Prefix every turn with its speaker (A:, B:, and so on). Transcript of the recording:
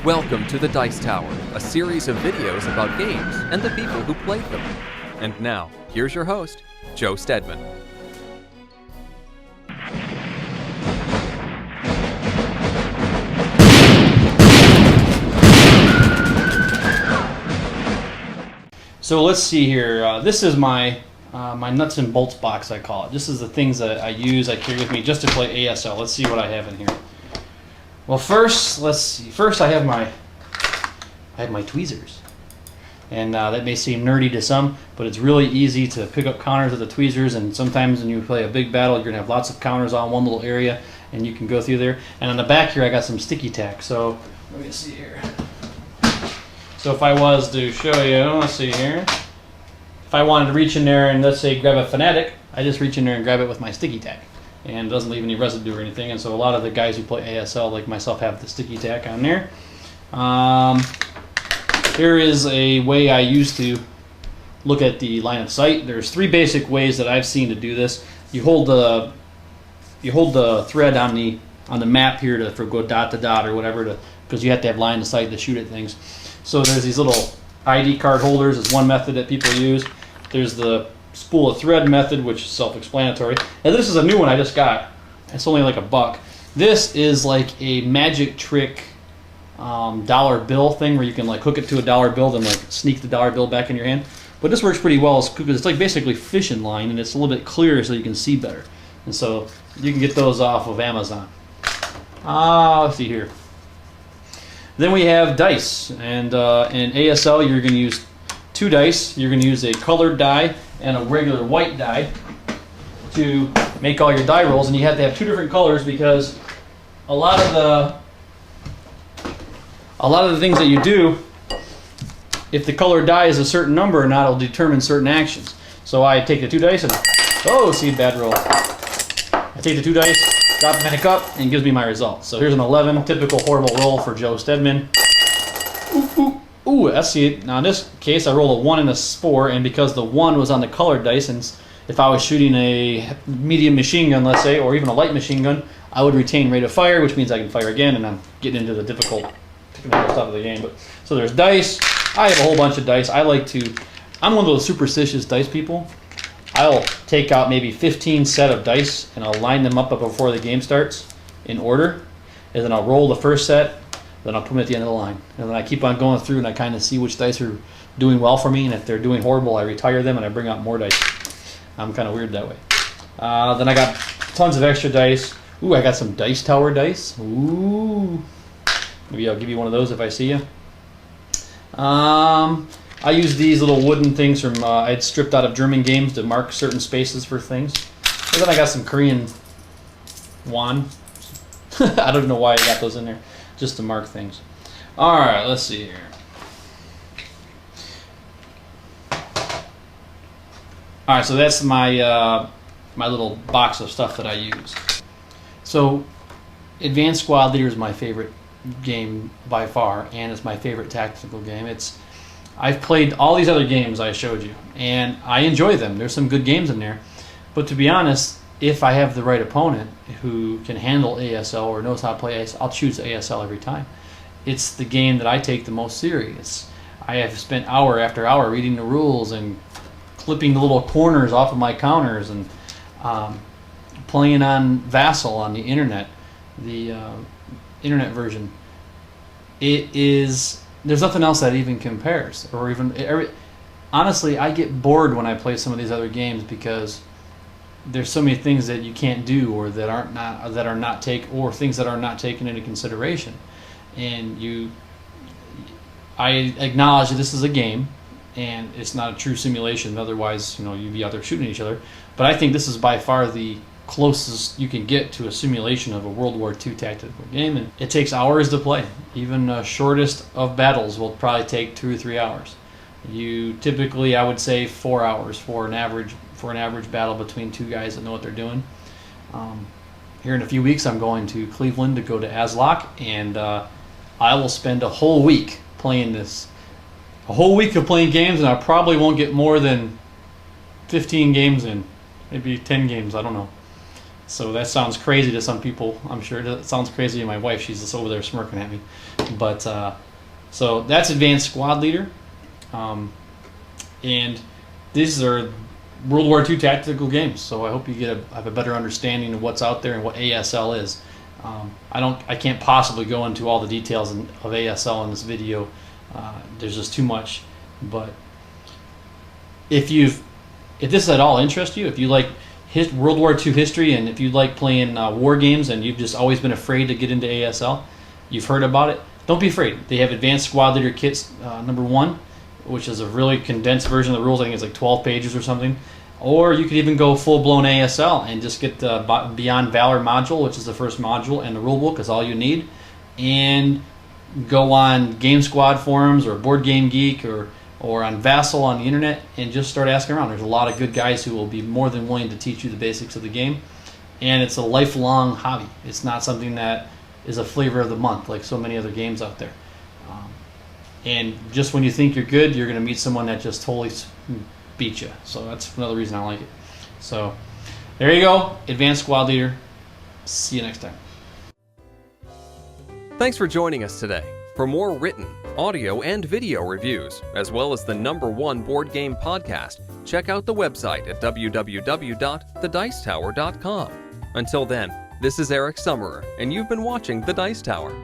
A: Welcome to the Dice Tower, a series of videos about games and the people who played them. And now, here's your host, Joe Steadman.
B: So let's see here. This is my nuts and bolts box, I call it. This is the things that I carry with me just to play ASL. Let's see what I have in here. Well, first, let's see. First, I have my tweezers, and that may seem nerdy to some, but it's really easy to pick up counters with the tweezers. And sometimes when you play a big battle, you're gonna have lots of counters on one little area, and you can go through there. And on the back here, I got some sticky tack. So let me see here. So if I was to show you, let's see here. If I wanted to reach in there and let's say grab a Fanatic, I just reach in there and grab it with my sticky tack. And it doesn't leave any residue or anything. And so a lot of the guys who play ASL, like myself, have the sticky tack on there. Here is a way I used to look at the line of sight. There's three basic ways that I've seen to do this. You hold the thread on the map here to go dot to dot or whatever, because you have to have line of sight to shoot at things. So there's these little ID card holders is one method that people use. There's the spool of thread method, which is self-explanatory. And this is a new one I just got. It's only like $1. This is like a magic trick dollar bill thing where you can like hook it to a dollar bill and like sneak the dollar bill back in your hand. But this works pretty well because it's like basically fishing line, and it's a little bit clearer so you can see better. And so you can get those off of Amazon. Let's see here. Then we have dice, and in ASL you're going to use 2 dice. You're going to use a colored die and a regular white die to make all your die rolls, and you have to have 2 different colors because a lot of the things that you do, if the colored die is a certain number or not, it'll determine certain actions. So I take the 2 dice and see, bad roll. I take the 2 dice, drop them in a cup, and it gives me my results. So here's an 11, typical horrible roll for Joe Steadman. Ooh, let's see it. Now in this case, I rolled a 1 and a 4, and because the 1 was on the colored dice, and if I was shooting a medium machine gun, let's say, or even a light machine gun, I would retain rate of fire, which means I can fire again, and I'm getting into the difficult technical stuff of the game. But so there's dice. I have a whole bunch of dice. I'm one of those superstitious dice people. I'll take out maybe 15 set of dice, and I'll line them up before the game starts in order, and then I'll roll the first set. Then I'll put them at the end of the line. And then I keep on going through and I kind of see which dice are doing well for me, and if they're doing horrible, I retire them and I bring out more dice. I'm kind of weird that way. Then I got tons of extra dice. Ooh, I got some Dice Tower dice. Ooh. Maybe I'll give you one of those if I see you. I use these little wooden things from I'd stripped out of German games to mark certain spaces for things. And then I got some Korean won. I don't know why I got those in there. Just to mark things. Alright, let's see here. Alright, so that's my my little box of stuff that I use. So Advanced Squad Leader is my favorite game by far, and it's my favorite tactical game. I've played all these other games I showed you, and I enjoy them. There's some good games in there. But to be honest, if I have the right opponent who can handle ASL or knows how to play ASL, I'll choose ASL every time. It's the game that I take the most serious. I have spent hour after hour reading the rules and clipping the little corners off of my counters and playing on Vassal on the internet, the internet version. There's nothing else that even compares. Or even honestly, I get bored when I play some of these other games because there's so many things that you can't do, or things that are not taken into consideration. And I acknowledge that this is a game, and it's not a true simulation. Otherwise, you'd be out there shooting each other. But I think this is by far the closest you can get to a simulation of a World War II tactical game, and it takes hours to play. Even the shortest of battles will probably take 2 or 3 hours. You typically, I would say, 4 hours for an average battle between 2 guys that know what they're doing. Here in a few weeks, I'm going to Cleveland to go to ASLOC, and I will spend a whole week playing this. A whole week of playing games, and I probably won't get more than 15 games in. Maybe 10 games, I don't know. So that sounds crazy to some people. I'm sure it sounds crazy to my wife. She's just over there smirking at me. But so that's Advanced Squad Leader. And these are World War II tactical games. So I hope you have a better understanding of what's out there and what ASL is. I can't possibly go into all the details of ASL in this video. There's just too much. But if this at all interests you, if you like World War II history, and if you like playing war games and you've just always been afraid to get into ASL, you've heard about it, don't be afraid. They have Advanced Squad Leader Kits number 1, which is a really condensed version of the rules. I think it's like 12 pages or something. Or you could even go full-blown ASL and just get the Beyond Valor module, which is the first module, and the rulebook is all you need. And go on Game Squad forums or Board Game Geek or on Vassal on the internet and just start asking around. There's a lot of good guys who will be more than willing to teach you the basics of the game. And it's a lifelong hobby. It's not something that is a flavor of the month like so many other games out there. And just when you think you're good, you're going to meet someone that just totally beat you. So that's another reason I like it. So there you go, Advanced Squad Leader. See you next time.
A: Thanks for joining us today. For more written, audio, and video reviews, as well as the #1 board game podcast, check out the website at www.thedicetower.com. Until then, this is Eric Summerer, and you've been watching The Dice Tower.